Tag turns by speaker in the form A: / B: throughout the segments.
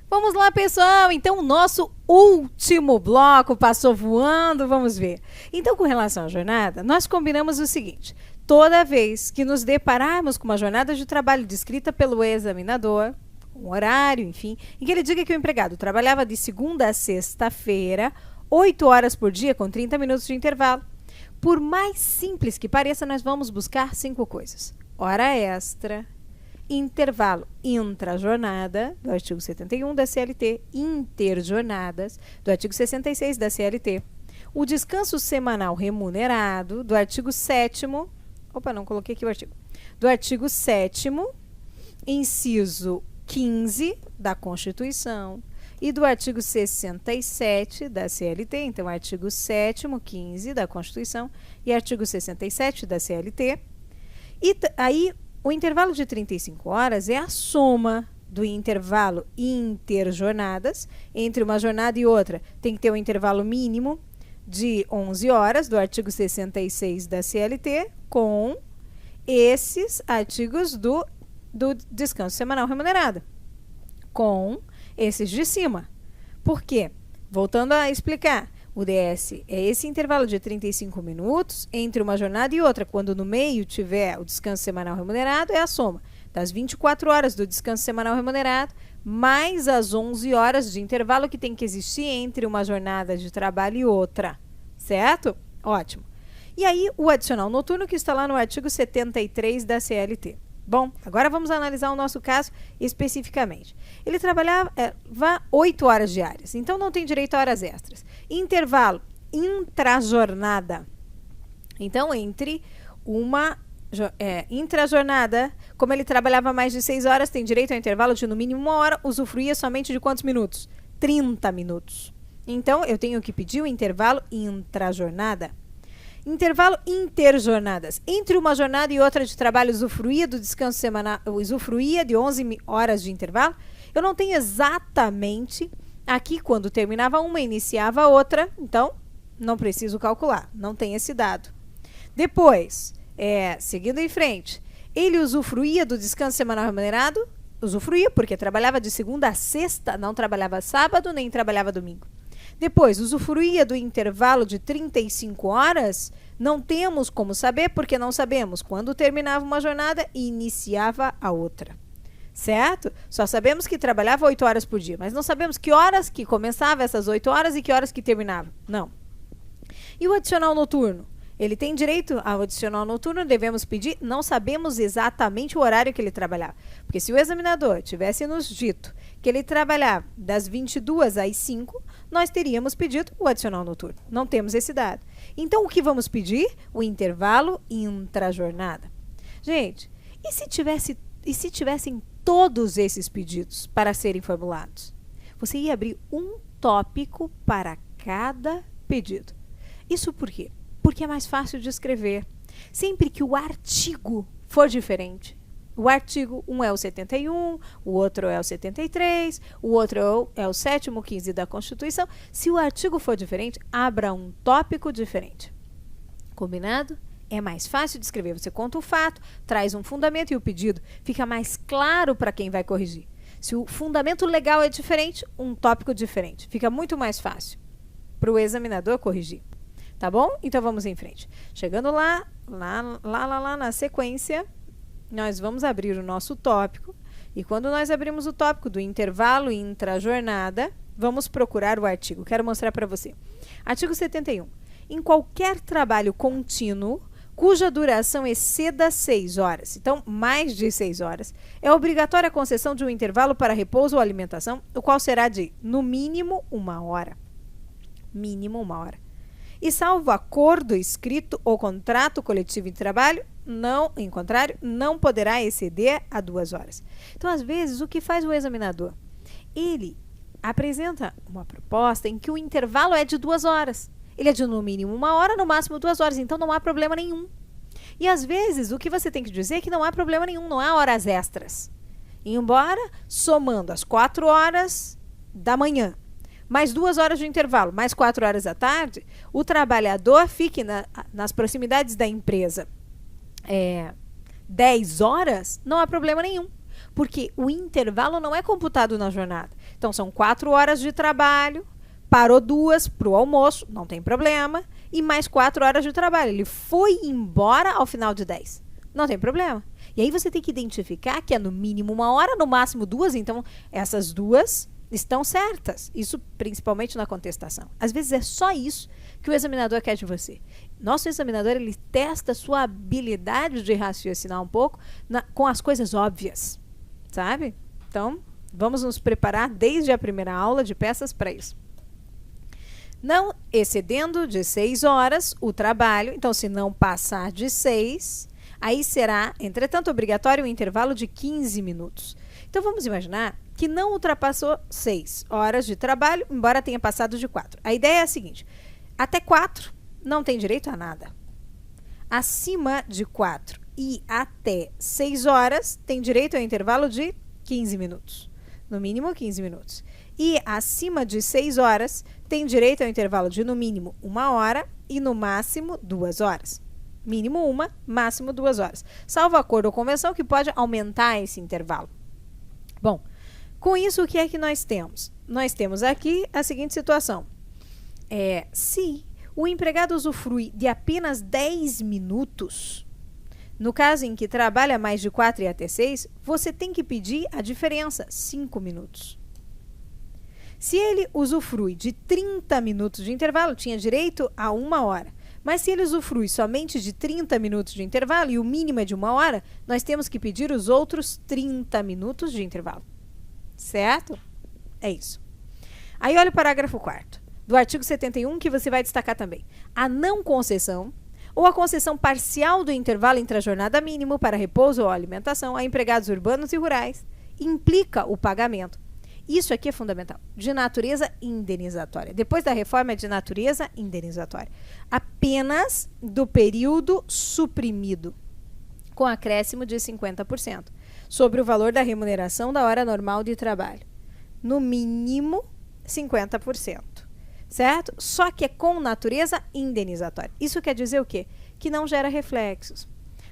A: Vamos lá, pessoal. Então, o nosso último bloco passou voando. Vamos ver. Então, com relação à jornada, nós combinamos o seguinte. Toda vez que nos depararmos com uma jornada de trabalho descrita pelo examinador, um horário, enfim, em que ele diga que o empregado trabalhava de segunda a sexta-feira, 8 horas por dia, com 30 minutos de intervalo. Por mais simples que pareça, nós vamos buscar 5 coisas. Hora extra, intervalo intrajornada, do artigo 71 da CLT, interjornadas, do artigo 66 da CLT, o descanso semanal remunerado, do artigo 7º, opa, não coloquei aqui o artigo, do artigo 7º, inciso 15 da Constituição e do artigo 67 da CLT, então artigo 7º, 15 da Constituição e artigo 67 da CLT. E aí o intervalo de 35 horas é a soma do intervalo interjornadas, entre uma jornada e outra tem que ter um intervalo mínimo de 11 horas, do artigo 66 da CLT, com esses artigos do descanso semanal remunerado, com esses de cima. Por quê? Voltando a explicar, o DS é esse intervalo de 35 minutos entre uma jornada e outra. Quando no meio tiver o descanso semanal remunerado, é a soma das 24 horas do descanso semanal remunerado, mais as 11 horas de intervalo que tem que existir entre uma jornada de trabalho e outra. Certo? Ótimo. E aí, o adicional noturno que está lá no artigo 73 da CLT. Bom, agora vamos analisar o nosso caso especificamente. Ele trabalhava 8 horas diárias, então não tem direito a horas extras. Intervalo intrajornada. Então, entre uma intrajornada, como ele trabalhava mais de 6 horas, tem direito a intervalo de no mínimo 1 hora, usufruía somente de quantos minutos? 30 minutos. Então, eu tenho que pedir o intervalo intrajornada. Intervalo interjornadas. Entre uma jornada e outra de trabalho, usufruía do descanso semanal, usufruía de 11 horas de intervalo. Eu não tenho exatamente aqui, quando terminava uma, iniciava a outra. Então, não preciso calcular. Não tem esse dado. Depois, seguindo em frente, ele usufruía do descanso semanal remunerado? Usufruía, porque trabalhava de segunda a sexta, não trabalhava sábado, nem trabalhava domingo. Depois, usufruía do intervalo de 35 horas? Não temos como saber, porque não sabemos quando terminava uma jornada e iniciava a outra. Certo? Só sabemos que trabalhava 8 horas por dia, mas não sabemos que horas que começava essas 8 horas e que horas que terminava. Não. E o adicional noturno? Ele tem direito ao adicional noturno, devemos pedir, não sabemos exatamente o horário que ele trabalhava. Porque se o examinador tivesse nos dito que ele trabalhava das 22 às 5, nós teríamos pedido o adicional noturno. Não temos esse dado. Então, o que vamos pedir? O intervalo intrajornada. Gente, e se tivessem todos esses pedidos para serem formulados? Você ia abrir um tópico para cada pedido. Isso por quê? Porque é mais fácil de escrever. Sempre que o artigo for diferente, o artigo, um é o 71, o outro é o 73, o outro é o 7º, 15 da Constituição. Se o artigo for diferente, abra um tópico diferente. Combinado? É mais fácil de escrever. Você conta o fato, traz um fundamento e o pedido fica mais claro para quem vai corrigir. Se o fundamento legal é diferente, um tópico diferente. Fica muito mais fácil para o examinador corrigir. Tá bom? Então, vamos em frente. Chegando lá na sequência, nós vamos abrir o nosso tópico. E quando nós abrimos o tópico do intervalo intrajornada, vamos procurar o artigo. Quero mostrar para você. Artigo 71. Em qualquer trabalho contínuo, cuja duração exceda 6 horas, então mais de 6 horas, é obrigatória a concessão de um intervalo para repouso ou alimentação, o qual será de, no mínimo, 1 hora. Mínimo 1 hora. E salvo acordo escrito ou contrato coletivo de trabalho, em contrário, não poderá exceder a 2 horas. Então, às vezes, o que faz o examinador? Ele apresenta uma proposta em que o intervalo é de 2 horas. Ele é de no mínimo 1 hora, no máximo 2 horas, então não há problema nenhum. E às vezes, o que você tem que dizer é que não há problema nenhum, não há horas extras. Embora, somando as 4 horas da manhã, mais 2 horas de intervalo, mais 4 horas da tarde, o trabalhador fique nas proximidades da empresa 10 horas, não há problema nenhum. Porque o intervalo não é computado na jornada. Então, são 4 horas de trabalho, parou 2 para o almoço, não tem problema, e mais 4 horas de trabalho. Ele foi embora ao final de 10. Não tem problema. E aí você tem que identificar que é no mínimo 1 hora, no máximo 2, então essas 2 estão certas. Isso principalmente na contestação. Às vezes é só isso que o examinador quer de você. Nosso examinador, ele testa a sua habilidade de raciocinar um pouco com as coisas óbvias, sabe? Então, vamos nos preparar desde a primeira aula de peças para isso. Não excedendo de 6 horas o trabalho. Então, se não passar de 6, aí será, entretanto, obrigatório um intervalo de 15 minutos. Então, vamos imaginar que não ultrapassou 6 horas de trabalho, embora tenha passado de 4. A ideia é a seguinte: até 4 não tem direito a nada. Acima de 4 e até 6 horas tem direito ao intervalo de 15 minutos. No mínimo 15 minutos. E acima de 6 horas tem direito ao intervalo de no mínimo 1 hora e no máximo 2 horas. Mínimo 1, máximo 2 horas. Salvo acordo ou convenção que pode aumentar esse intervalo. Bom, com isso o que é que nós temos? Nós temos aqui a seguinte situação. Se o empregado usufrui de apenas 10 minutos, no caso em que trabalha mais de 4 e até 6, você tem que pedir a diferença, 5 minutos. Se ele usufrui de 30 minutos de intervalo, tinha direito a 1 hora. Mas se ele usufrui somente de 30 minutos de intervalo e o mínimo é de 1 hora, nós temos que pedir os outros 30 minutos de intervalo. Certo? É isso. Aí olha o parágrafo 4º do artigo 71, que você vai destacar também. A não concessão ou a concessão parcial do intervalo entre a jornada mínima para repouso ou alimentação a empregados urbanos e rurais implica o pagamento. Isso aqui é fundamental. De natureza indenizatória. Depois da reforma é de natureza indenizatória. Apenas do período suprimido, com acréscimo de 50%, sobre o valor da remuneração da hora normal de trabalho. No mínimo, 50%. Certo? Só que é com natureza indenizatória. Isso quer dizer o quê? Que não gera reflexos.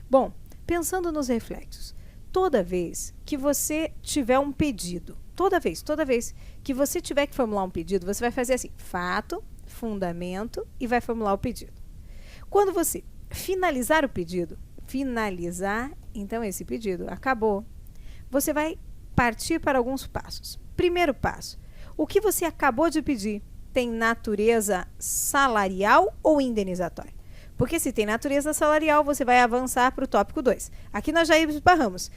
A: Bom, pensando nos reflexos, toda vez que você tiver um pedido, toda vez que você tiver que formular um pedido, você vai fazer assim, fato, fundamento e vai formular o pedido. Quando você finalizar o pedido, então esse pedido acabou, você vai partir para alguns passos. Primeiro passo, o que você acabou de pedir tem natureza salarial ou indenizatória? Porque se tem natureza salarial, você vai avançar para o tópico 2. Aqui nós já esbarramos.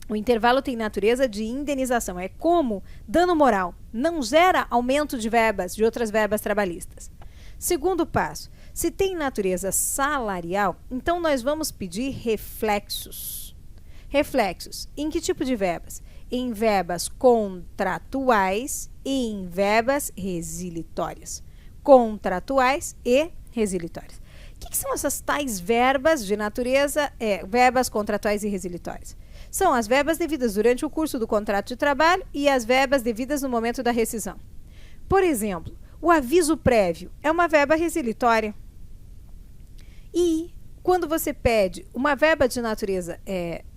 A: O intervalo tem natureza de indenização. É como dano moral. Não gera aumento de verbas, de outras verbas trabalhistas. Segundo passo. Se tem natureza salarial, então nós vamos pedir reflexos. Reflexos. Em que tipo de verbas? Em verbas contratuais e em verbas resilitórias. Contratuais e resilitórias. O que são essas tais verbas de natureza, verbas contratuais e resilitórias? São as verbas devidas durante o curso do contrato de trabalho e as verbas devidas no momento da rescisão. Por exemplo, o aviso prévio é uma verba resilitória. E quando você pede uma verba de natureza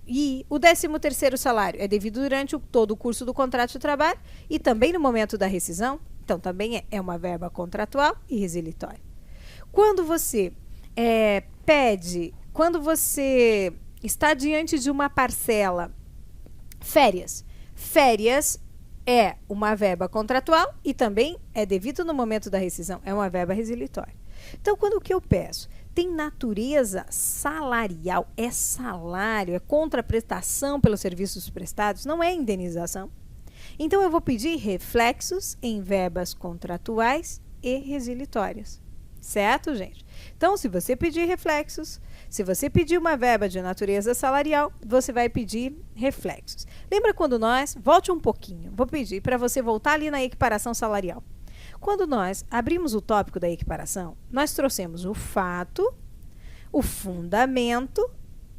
A: e o 13º salário é devido durante todo o curso do contrato de trabalho e também no momento da rescisão, então também é uma verba contratual e resilitória. Quando você quando você está diante de uma parcela, férias é uma verba contratual e também é devido no momento da rescisão, é uma verba resilitória. Então, quando o que eu peço tem natureza salarial, é salário, é contraprestação pelos serviços prestados, não é indenização. Então, eu vou pedir reflexos em verbas contratuais e resilitórias. Certo, gente? Então, se você pedir reflexos, se você pedir uma verba de natureza salarial, você vai pedir reflexos. Lembra quando volte um pouquinho, vou pedir para você voltar ali na equiparação salarial. Quando nós abrimos o tópico da equiparação, nós trouxemos o fato, o fundamento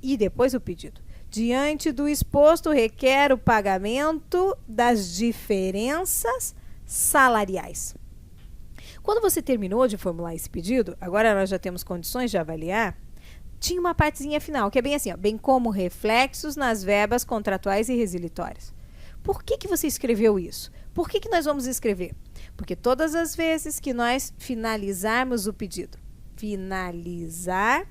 A: e depois o pedido. Diante do exposto, requer o pagamento das diferenças salariais. Quando você terminou de formular esse pedido, agora nós já temos condições de avaliar, tinha uma partezinha final, que é bem assim, ó, bem como reflexos nas verbas contratuais e resilitórias. Por que você escreveu isso? Por que nós vamos escrever? Porque todas as vezes que nós finalizarmos o pedido, finalizar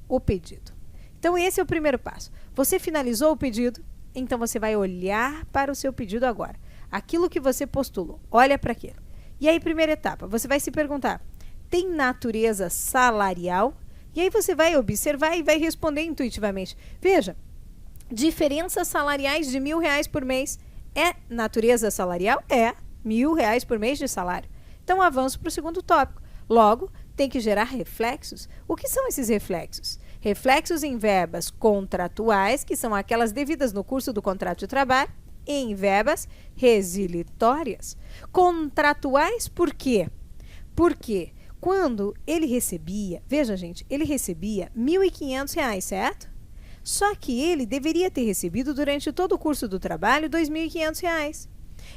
A: o pedido. Então, esse é o primeiro passo. Você finalizou o pedido, então você vai olhar para o seu pedido agora. Aquilo que você postulou, olha para aquilo. E aí, primeira etapa, você vai se perguntar, tem natureza salarial? E aí você vai observar e vai responder intuitivamente. Veja, diferenças salariais de R$1.000 por mês é natureza salarial? É, R$1.000 por mês de salário. Então, avanço para o segundo tópico. Logo, tem que gerar reflexos. O que são esses reflexos? Reflexos em verbas contratuais, que são aquelas devidas no curso do contrato de trabalho, e em verbas resilitórias. Contratuais por quê? Porque quando ele recebia, veja gente, ele recebia R$1.500, certo? Só que ele deveria ter recebido durante todo o curso do trabalho R$2.500.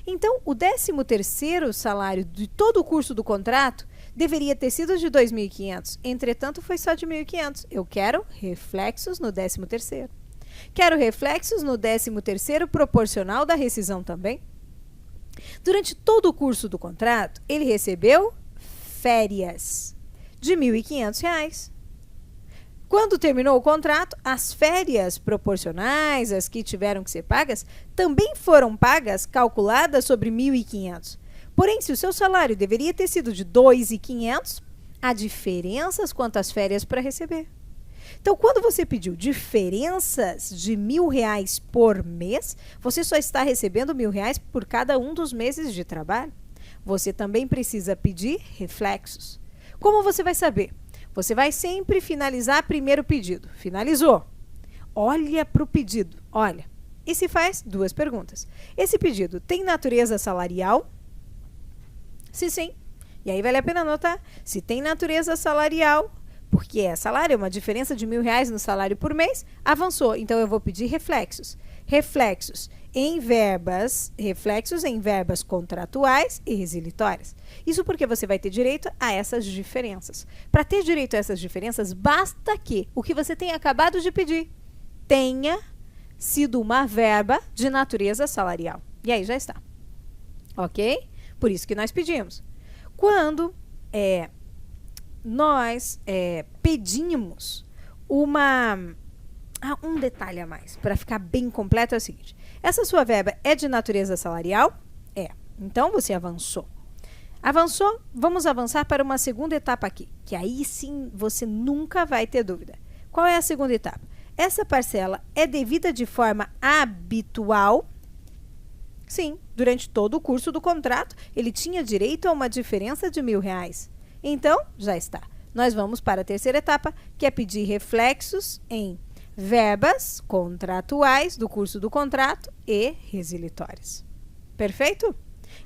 A: Então, o 13º salário de todo o curso do contrato deveria ter sido de R$2.500. Entretanto, foi só de R$1.500. Eu quero reflexos no 13º. Quero reflexos no 13º proporcional da rescisão também. Durante todo o curso do contrato, ele recebeu férias de R$1.500. Quando terminou o contrato, as férias proporcionais, as que tiveram que ser pagas, também foram pagas, calculadas sobre R$1.500. Porém, se o seu salário deveria ter sido de R$2.500, há diferenças quanto às férias para receber. Então, quando você pediu diferenças de R$1.000 por mês, você só está recebendo R$1.000 por cada um dos meses de trabalho. Você também precisa pedir reflexos. Como você vai saber? Você vai sempre finalizar primeiro o pedido. Finalizou. Olha para o pedido. Olha. E se faz duas perguntas. Esse pedido tem natureza salarial? Se sim. E aí vale a pena anotar. Se tem natureza salarial, porque é salário, uma diferença de R$1.000 no salário por mês, avançou. Então, eu vou pedir reflexos. Reflexos em verbas contratuais e resilitórias. Isso porque você vai ter direito a essas diferenças. Para ter direito a essas diferenças, basta que o que você tenha acabado de pedir tenha sido uma verba de natureza salarial. E aí já está. Ok? Por isso que nós pedimos. Quando nós pedimos um detalhe a mais, para ficar bem completo, é o seguinte. Essa sua verba é de natureza salarial? É. Então, você avançou. Avançou? Vamos avançar para uma segunda etapa aqui, que aí sim você nunca vai ter dúvida. Qual é a segunda etapa? Essa parcela é devida de forma habitual? Sim, durante todo o curso do contrato, ele tinha direito a uma diferença de R$1.000. Então, já está. Nós vamos para a terceira etapa, que é pedir reflexos em verbas contratuais do curso do contrato e resilitórias. Perfeito?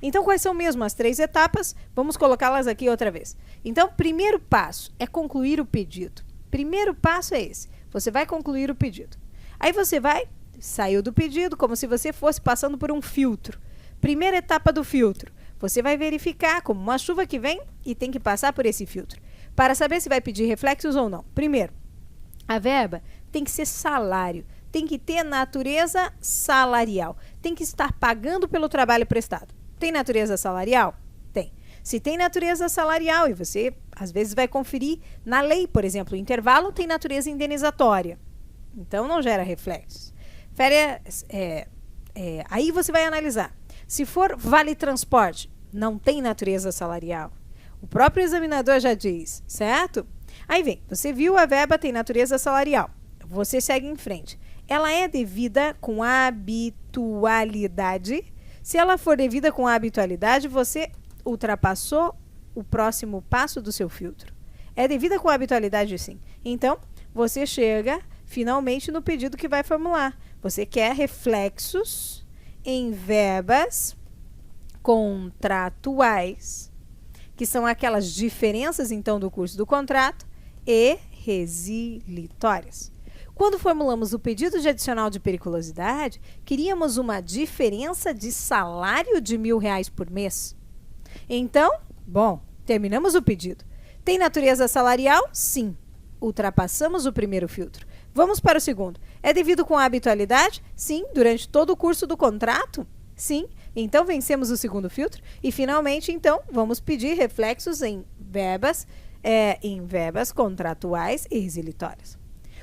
A: Então, quais são mesmo as 3 etapas? Vamos colocá-las aqui outra vez. Então, primeiro passo é concluir o pedido. Primeiro passo é esse. Você vai concluir o pedido. Aí você saiu do pedido como se você fosse passando por um filtro. Primeira etapa do filtro. Você vai verificar como uma chuva que vem e tem que passar por esse filtro. Para saber se vai pedir reflexos ou não. Primeiro, a verba tem que ser salário, tem que ter natureza salarial, tem que estar pagando pelo trabalho prestado. Tem natureza salarial? Tem. Se tem natureza salarial, e você às vezes vai conferir na lei, por exemplo, o intervalo tem natureza indenizatória, então não gera reflexos. Férias, aí você vai analisar. Se for vale transporte, não tem natureza salarial. O próprio examinador já diz, certo? Aí vem, você viu a verba tem natureza salarial. Você segue em frente. Ela é devida com habitualidade. Se ela for devida com habitualidade, você ultrapassou o próximo passo do seu filtro. É devida com habitualidade, sim. Então, você chega finalmente no pedido que vai formular. Você quer reflexos em verbas contratuais, que são aquelas diferenças, então, do curso do contrato, e resilitórias. Quando formulamos o pedido de adicional de periculosidade, queríamos uma diferença de salário de R$1.000 por mês. Então, bom, terminamos o pedido. Tem natureza salarial? Sim. ultrapassamos o primeiro filtro. Vamos para o segundo. É devido com a habitualidade? Sim. Durante todo o curso do contrato? Sim. Então, vencemos o segundo filtro. E, finalmente, então, vamos pedir reflexos em verbas contratuais e resilitórias.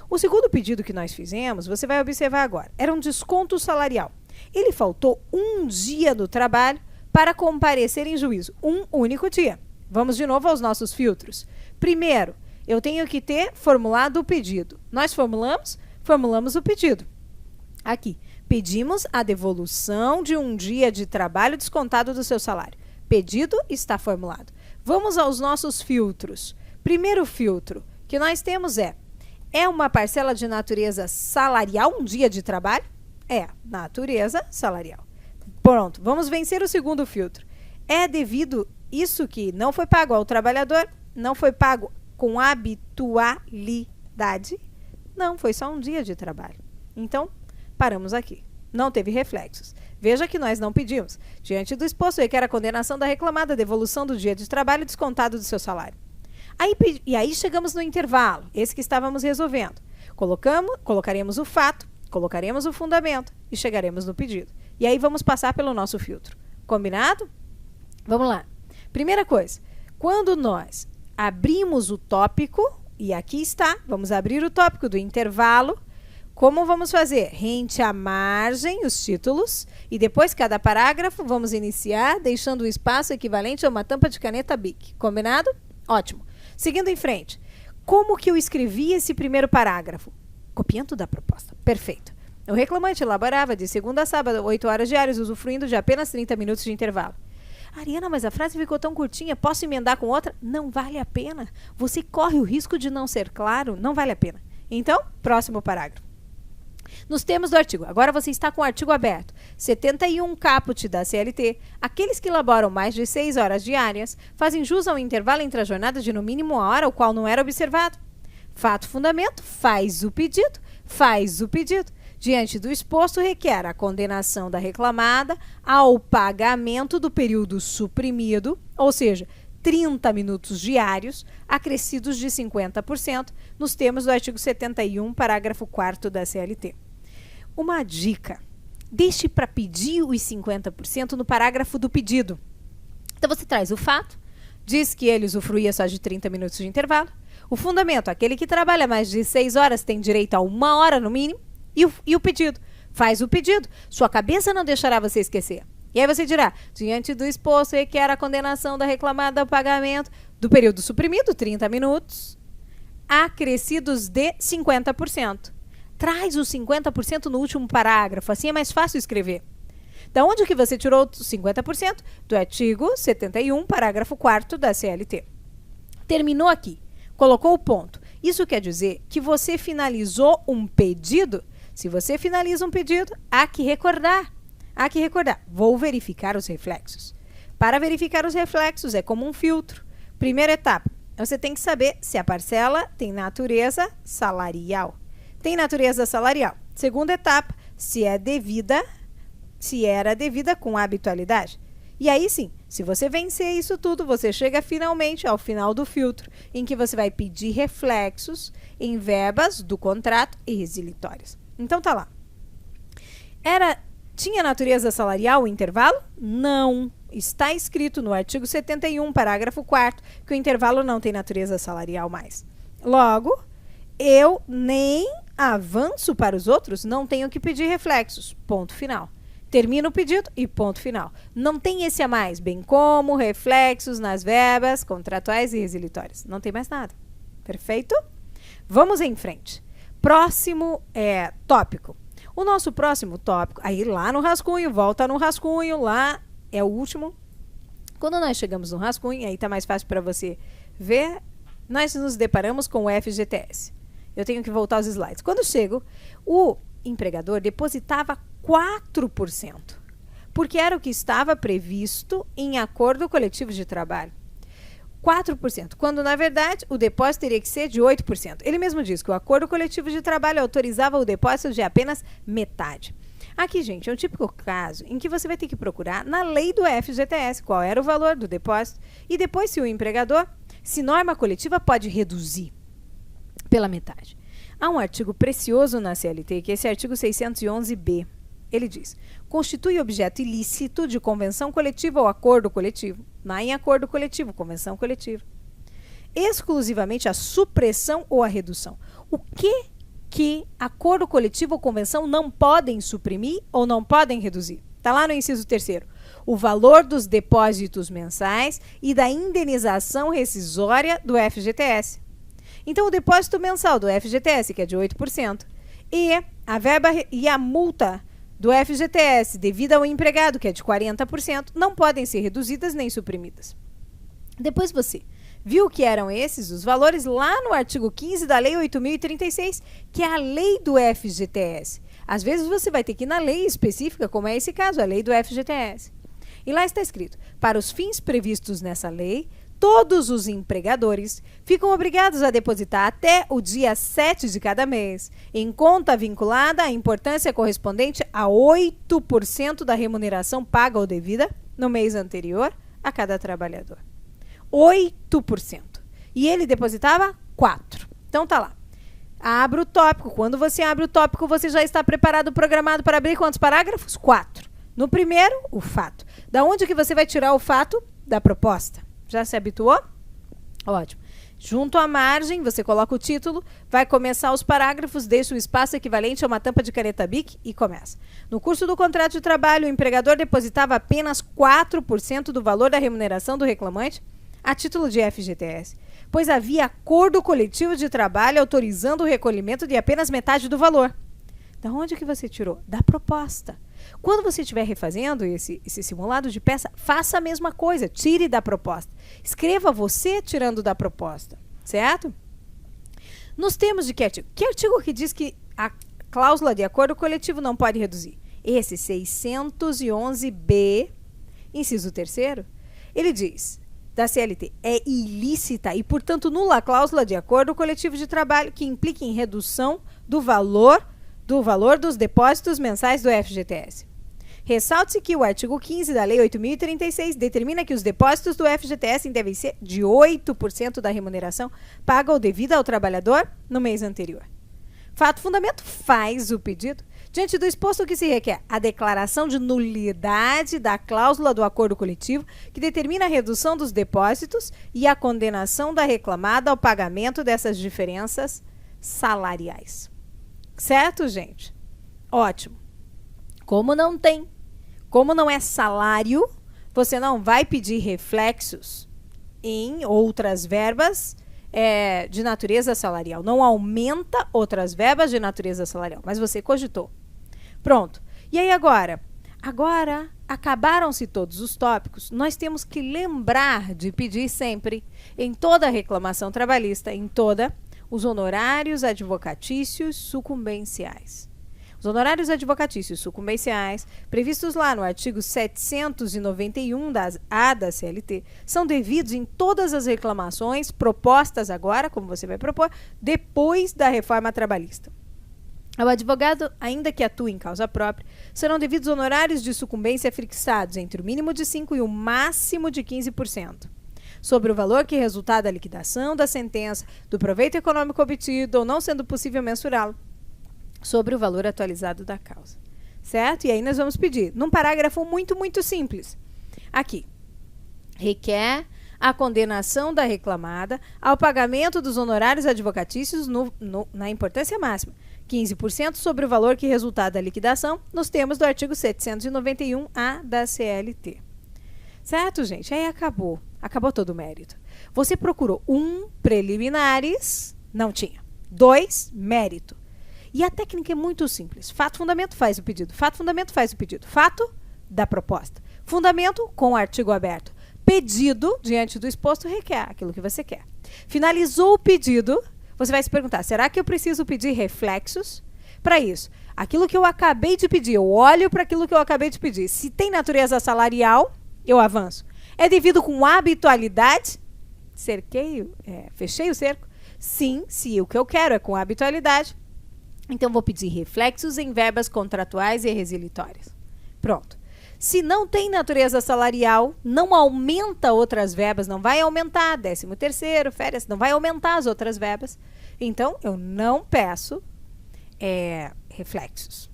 A: O segundo pedido que nós fizemos, você vai observar agora, era um desconto salarial. Ele faltou um dia do trabalho para comparecer em juízo. Um único dia. Vamos de novo aos nossos filtros. Primeiro, eu tenho que ter formulado o pedido. Nós formulamos? Formulamos o pedido. Aqui, pedimos a devolução de um dia de trabalho descontado do seu salário. Pedido está formulado. Vamos aos nossos filtros. Primeiro filtro que nós temos é uma parcela de natureza salarial, um dia de trabalho? É, natureza salarial. Pronto, vamos vencer o segundo filtro. É devido isso que não foi pago ao trabalhador, não foi pago com habitualidade, não, foi só um dia de trabalho. Então, paramos aqui. Não teve reflexos. Veja que nós não pedimos. Diante do exposto, requer a condenação da reclamada, devolução do dia de trabalho descontado do seu salário. Aí chegamos no intervalo, esse que estávamos resolvendo. Colocaremos o fato, colocaremos o fundamento e chegaremos no pedido. E aí vamos passar pelo nosso filtro. Combinado? Vamos lá. Primeira coisa, quando nós abrimos o tópico, e aqui está, vamos abrir o tópico do intervalo. Como vamos fazer? Rente à margem, os títulos, e depois cada parágrafo vamos iniciar deixando o espaço equivalente a uma tampa de caneta Bic. Combinado? Ótimo. Seguindo em frente, como que eu escrevi esse primeiro parágrafo? Copiando da proposta. Perfeito. O reclamante elaborava de segunda a sábado, 8 horas diárias, usufruindo de apenas 30 minutos de intervalo. Ariana, mas a frase ficou tão curtinha, posso emendar com outra? Não vale a pena. Você corre o risco de não ser claro, não vale a pena. Então, próximo parágrafo. Nos termos do artigo, agora você está com o artigo aberto, 71 caput da CLT, aqueles que elaboram mais de 6 horas diárias fazem jus ao intervalo entre a jornada de no mínimo uma hora, o qual não era observado. Fato fundamento, faz o pedido. Diante do exposto, requer a condenação da reclamada ao pagamento do período suprimido, ou seja, 30 minutos diários, acrescidos de 50%, nos termos do artigo 71, parágrafo 4º da CLT. Uma dica, deixe para pedir os 50% no parágrafo do pedido. Então, você traz o fato, diz que ele usufruía só de 30 minutos de intervalo. O fundamento, aquele que trabalha mais de 6 horas tem direito a 1 hora no mínimo. E o pedido, faz o pedido. Sua cabeça não deixará você esquecer. E aí você dirá, diante do exposto, requer a condenação da reclamada ao pagamento do período suprimido, 30 minutos, acrescidos de 50%. Traz os 50% no último parágrafo, assim é mais fácil escrever. Da onde que você tirou os 50%? Do artigo 71, parágrafo 4º da CLT. Terminou aqui, colocou o ponto. Isso quer dizer que você finalizou um pedido. Se você finaliza um pedido, há que recordar. Vou verificar os reflexos. Para verificar os reflexos, é como um filtro. Primeira etapa, você tem que saber se a parcela tem natureza salarial. Tem natureza salarial. Segunda etapa, se era devida com habitualidade. E aí sim, se você vencer isso tudo, você chega finalmente ao final do filtro, em que você vai pedir reflexos em verbas do contrato e resilitórias. Então tá lá. Tinha natureza salarial o intervalo? Não. Está escrito no artigo 71, parágrafo 4º, que o intervalo não tem natureza salarial mais. Logo, eu nem avanço para os outros, não tenho que pedir reflexos. Ponto final. Termina o pedido e ponto final. Não tem esse a mais, bem como reflexos nas verbas contratuais e resilitórias. Não tem mais nada. Perfeito? Vamos em frente. Próximo tópico. O nosso próximo tópico, aí lá no rascunho, volta no rascunho, lá é o último. Quando nós chegamos no rascunho, aí está mais fácil para você ver, nós nos deparamos com o FGTS. Eu tenho que voltar aos slides. Quando chego, o empregador depositava 4%, porque era o que estava previsto em acordo coletivo de trabalho. 4%, quando na verdade o depósito teria que ser de 8%. Ele mesmo diz que o acordo coletivo de trabalho autorizava o depósito de apenas metade. Aqui, gente, é um típico caso em que você vai ter que procurar na lei do FGTS qual era o valor do depósito e depois se o empregador, se norma coletiva pode reduzir. pela metade. Há um artigo precioso na CLT, que é esse artigo 611B. Ele diz: constitui objeto ilícito de convenção coletiva ou acordo coletivo, não em acordo coletivo, convenção coletiva, exclusivamente a supressão ou a redução. O que acordo coletivo ou convenção não podem suprimir ou não podem reduzir? Está lá no inciso 3º. O valor dos depósitos mensais e da indenização rescisória do FGTS. Então, o depósito mensal do FGTS, que é de 8%, e a verba e a multa do FGTS devida ao empregado, que é de 40%, não podem ser reduzidas nem suprimidas. Depois você viu que eram esses os valores lá no artigo 15 da Lei 8.036, que é a lei do FGTS. Às vezes você vai ter que ir na lei específica, como é esse caso, a lei do FGTS. E lá está escrito: para os fins previstos nessa lei, todos os empregadores ficam obrigados a depositar até o dia 7 de cada mês, em conta vinculada à importância correspondente a 8% da remuneração paga ou devida no mês anterior a cada trabalhador. 8%. E ele depositava 4%. Então tá lá. Abre o tópico. Quando você abre o tópico, você já está preparado, programado para abrir quantos parágrafos? 4. No primeiro, o fato. Da onde que você vai tirar o fato? Da proposta. Já se habituou? Ótimo. Junto à margem, você coloca o título, vai começar os parágrafos, deixa o espaço equivalente a uma tampa de caneta Bic e começa. No curso do contrato de trabalho, o empregador depositava apenas 4% do valor da remuneração do reclamante a título de FGTS, pois havia acordo coletivo de trabalho autorizando o recolhimento de apenas metade do valor. Da onde que você tirou? Da proposta. Quando você estiver refazendo esse simulado de peça, faça a mesma coisa, tire da proposta. Escreva você tirando da proposta, certo? Nos termos de que artigo? Que artigo que diz que a cláusula de acordo coletivo não pode reduzir? Esse 611B, inciso 3º, ele diz, da CLT, é ilícita e, portanto, nula a cláusula de acordo coletivo de trabalho que implique em redução do valor dos depósitos mensais do FGTS. Ressalte-se que o artigo 15 da Lei 8.036 determina que os depósitos do FGTS devem ser de 8% da remuneração paga ou devida ao trabalhador no mês anterior. Fato fundamento faz o pedido. Diante do exposto, o que se requer? A declaração de nulidade da cláusula do acordo coletivo que determina a redução dos depósitos e a condenação da reclamada ao pagamento dessas diferenças salariais. Certo, gente? Ótimo. Como não é salário, você não vai pedir reflexos em outras verbas de natureza salarial. Não aumenta outras verbas de natureza salarial, mas você cogitou. Pronto. E aí agora? Agora, acabaram-se todos os tópicos, nós temos que lembrar de pedir sempre, em toda reclamação trabalhista, os honorários advocatícios sucumbenciais. Os honorários advocatícios sucumbenciais, previstos lá no artigo 791 da CLT, são devidos em todas as reclamações propostas agora, como você vai propor, depois da reforma trabalhista. Ao advogado, ainda que atue em causa própria, serão devidos honorários de sucumbência fixados entre o mínimo de 5% e o máximo de 15%. Sobre o valor que resultar da liquidação da sentença, do proveito econômico obtido ou não sendo possível mensurá-lo, sobre o valor atualizado da causa. Certo? E aí nós vamos pedir, num parágrafo muito, muito simples. Aqui, requer a condenação da reclamada ao pagamento dos honorários advocatícios na importância máxima, 15% sobre o valor que resultar da liquidação, nos termos do artigo 791-A da CLT. Certo, gente? Aí acabou. Acabou todo o mérito. Você procurou 1, preliminares, não tinha. 2, mérito. E a técnica é muito simples. Fato, fundamento, faz o pedido. Fato, fundamento, faz o pedido. Fato, da proposta. Fundamento, com o artigo aberto. Pedido, diante do exposto, requer aquilo que você quer. Finalizou o pedido, você vai se perguntar, será que eu preciso pedir reflexos? Para isso, aquilo que eu acabei de pedir, eu olho para aquilo que eu acabei de pedir. Se tem natureza salarial, eu avanço. É devido com habitualidade? Fechei o cerco? Sim, se o que eu quero é com habitualidade, então vou pedir reflexos em verbas contratuais e resilitórias. Pronto. Se não tem natureza salarial, não aumenta outras verbas, não vai aumentar 13º, férias, não vai aumentar as outras verbas. Então, eu não peço reflexos.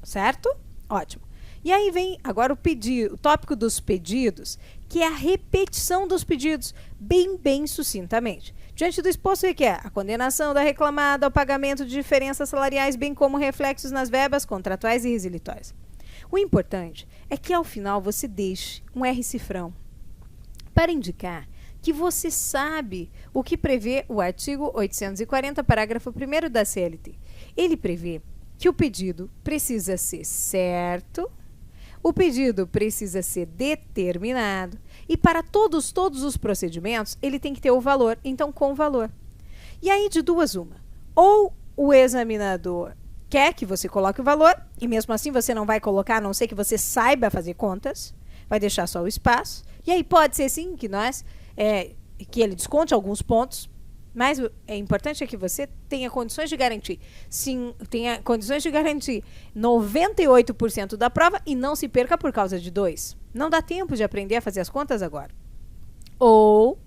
A: Certo? Ótimo. E aí vem agora o tópico dos pedidos, que é a repetição dos pedidos, bem sucintamente. Diante do exposto requer a condenação da reclamada ao pagamento de diferenças salariais, bem como reflexos nas verbas contratuais e resilitórias. O importante é que, ao final, você deixe um R cifrão para indicar que você sabe o que prevê o artigo 840, parágrafo 1º da CLT. Ele prevê que o pedido precisa ser certo, o pedido precisa ser determinado e para todos os procedimentos ele tem que ter o valor, então com valor. E aí de duas uma, ou o examinador quer que você coloque o valor e mesmo assim você não vai colocar, a não ser que você saiba fazer contas, vai deixar só o espaço. E aí pode ser sim que que ele desconte alguns pontos, mas é importante que você tenha condições de garantir. Sim, tenha condições de garantir 98% da prova e não se perca por causa de 2. Não dá tempo de aprender a fazer as contas agora. Ou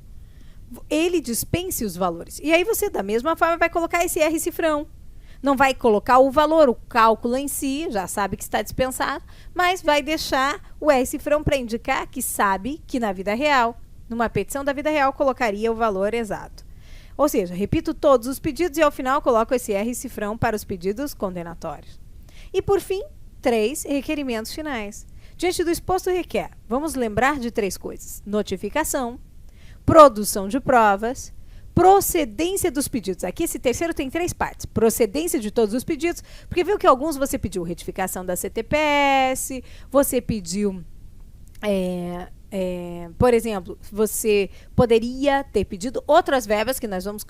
A: ele dispense os valores. E aí você, da mesma forma, vai colocar esse R cifrão. Não vai colocar o valor, o cálculo em si, já sabe que está dispensado, mas vai deixar o R cifrão para indicar que sabe que na vida real, numa petição da vida real, colocaria o valor exato. Ou seja, repito todos os pedidos e ao final coloco esse R cifrão para os pedidos condenatórios. E por fim, 3 requerimentos finais. Diante do exposto requer, vamos lembrar de 3 coisas: notificação, produção de provas, procedência dos pedidos. Aqui esse terceiro tem 3 partes. Procedência de todos os pedidos, porque viu que alguns você pediu retificação da CTPS, você pediu... por exemplo, você poderia ter pedido outras verbas que nós vamos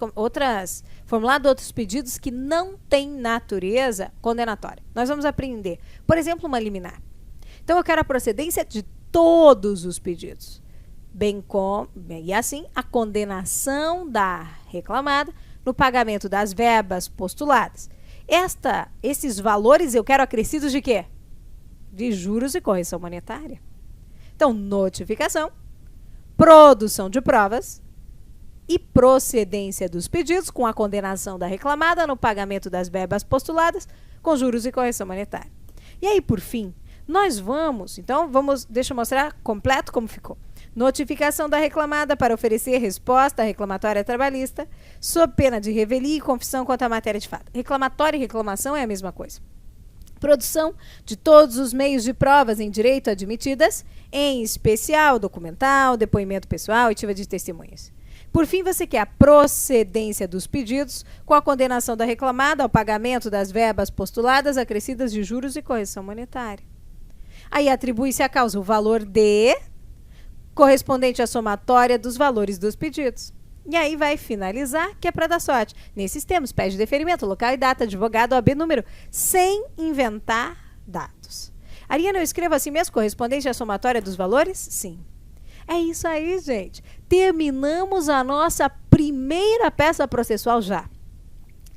A: formulado outros pedidos que não têm natureza condenatória. Nós vamos aprender, por exemplo, uma liminar. Então eu quero a procedência de todos os pedidos, bem como e assim a condenação da reclamada no pagamento das verbas postuladas. Esses valores eu quero acrescidos de quê? De juros e correção monetária. Então, notificação, produção de provas e procedência dos pedidos com a condenação da reclamada no pagamento das verbas postuladas com juros e correção monetária. E aí, por fim, deixa eu mostrar completo como ficou. Notificação da reclamada para oferecer resposta à reclamatória trabalhista sob pena de revelia e confissão quanto à matéria de fato. Reclamatória e reclamação é a mesma coisa. Produção de todos os meios de provas em direito admitidas, em especial documental, depoimento pessoal e ativa de testemunhas. Por fim, você quer a procedência dos pedidos com a condenação da reclamada ao pagamento das verbas postuladas acrescidas de juros e correção monetária. Aí atribui-se à causa o valor correspondente à somatória dos valores dos pedidos. E aí vai finalizar, que é para dar sorte. Nesses termos, pede deferimento, local e data, advogado, OAB, número, sem inventar dados. Ariana, eu escrevo assim mesmo, correspondente à somatória dos valores? Sim. É isso aí, gente. Terminamos a nossa primeira peça processual já.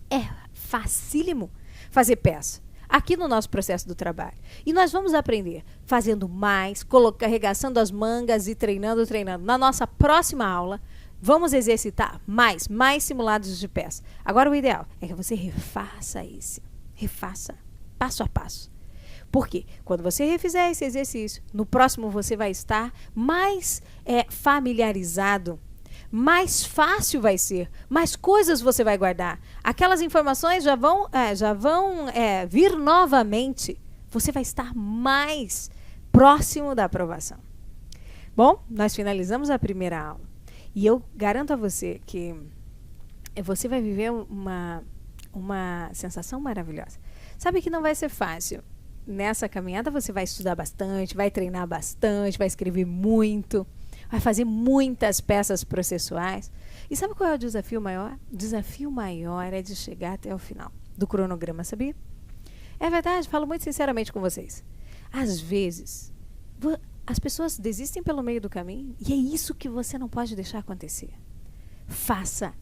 A: É facílimo fazer peça aqui no nosso processo do trabalho. E nós vamos aprender fazendo mais, carregação das mangas e treinando. Na nossa próxima aula, vamos exercitar mais simulados de peça. Agora o ideal é que você refaça passo a passo. Por quê? Quando você refizer esse exercício, no próximo você vai estar mais familiarizado, mais fácil vai ser, mais coisas você vai guardar. Aquelas informações já vão vir novamente. Você vai estar mais próximo da aprovação. Bom, nós finalizamos a primeira aula. E eu garanto a você que você vai viver uma sensação maravilhosa. Sabe que não vai ser fácil. Nessa caminhada você vai estudar bastante, vai treinar bastante, vai escrever muito, vai fazer muitas peças processuais. E sabe qual é o desafio maior? O desafio maior é de chegar até o final do cronograma, sabia? É verdade, falo muito sinceramente com vocês. Às vezes, as pessoas desistem pelo meio do caminho e é isso que você não pode deixar acontecer. Faça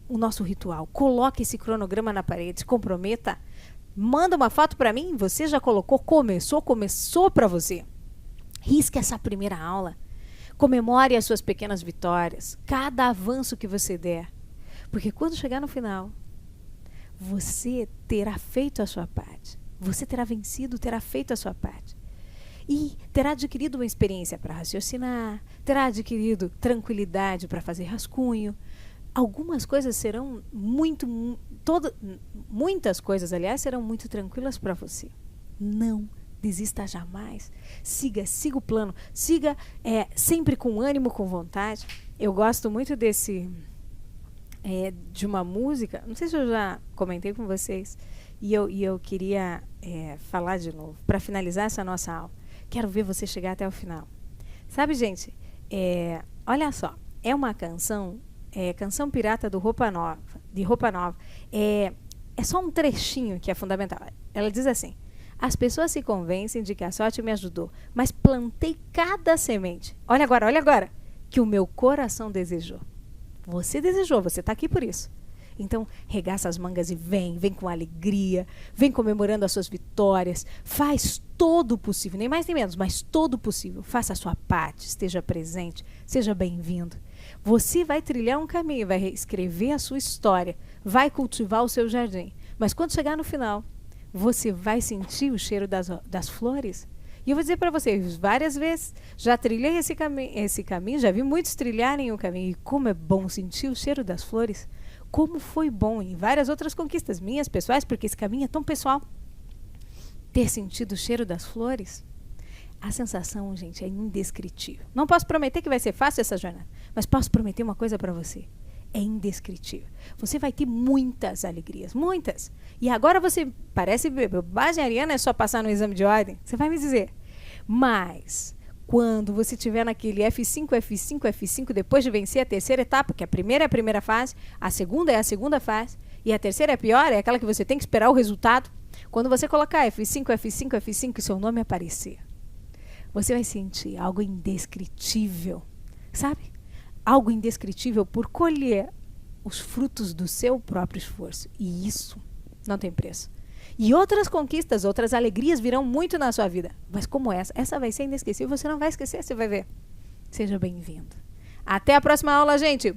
A: o nosso ritual, coloque esse cronograma na parede, se comprometa, manda uma foto para mim, você já colocou, começou para você. Risque essa primeira aula, comemore as suas pequenas vitórias, cada avanço que você der, Porque quando chegar no final, você terá feito a sua parte. Você terá vencido, terá feito a sua parte. E terá adquirido uma experiência para raciocinar, terá adquirido tranquilidade para fazer rascunho. Algumas coisas serão muitas coisas, aliás, serão muito tranquilas para você. Não desista jamais. Siga o plano. Siga sempre com ânimo, com vontade. Eu gosto muito de uma música, não sei se eu já comentei com vocês, e eu queria falar de novo, para finalizar essa nossa aula. Quero ver você chegar até o final. Sabe, gente, olha só, é uma canção pirata de Roupa Nova. É só um trechinho que é fundamental. Ela diz assim: as pessoas se convencem de que a sorte me ajudou, mas plantei cada semente. Olha agora, que o meu coração desejou. Você desejou, você está aqui por isso. Então, regaça as mangas e vem com alegria, vem comemorando as suas vitórias, faz todo o possível, nem mais nem menos, mas todo o possível. Faça a sua parte, esteja presente, seja bem-vindo. Você vai trilhar um caminho, vai escrever a sua história, vai cultivar o seu jardim. Mas quando chegar no final, você vai sentir o cheiro das flores. E eu vou dizer para vocês, várias vezes, já trilhei esse caminho, já vi muitos trilharem o caminho. E como é bom sentir o cheiro das flores. Como foi bom em várias outras conquistas minhas, pessoais, porque esse caminho é tão pessoal. Ter sentido o cheiro das flores, a sensação, gente, é indescritível. Não posso prometer que vai ser fácil essa jornada, mas posso prometer uma coisa para você. É indescritível. Você vai ter muitas alegrias, muitas. E agora você parece bobagem, Ariana, é só passar no exame de ordem. Você vai me dizer. Mas quando você estiver naquele F5, depois de vencer a terceira etapa, que a primeira é a primeira fase, a segunda é a segunda fase, e a terceira é a pior, é aquela que você tem que esperar o resultado. Quando você colocar F5 e seu nome aparecer, você vai sentir algo indescritível, sabe? Algo indescritível por colher os frutos do seu próprio esforço. E isso não tem preço. E outras conquistas, outras alegrias virão muito na sua vida. Mas como essa vai ser inesquecível, você não vai esquecer, você vai ver. Seja bem-vindo. Até a próxima aula, gente!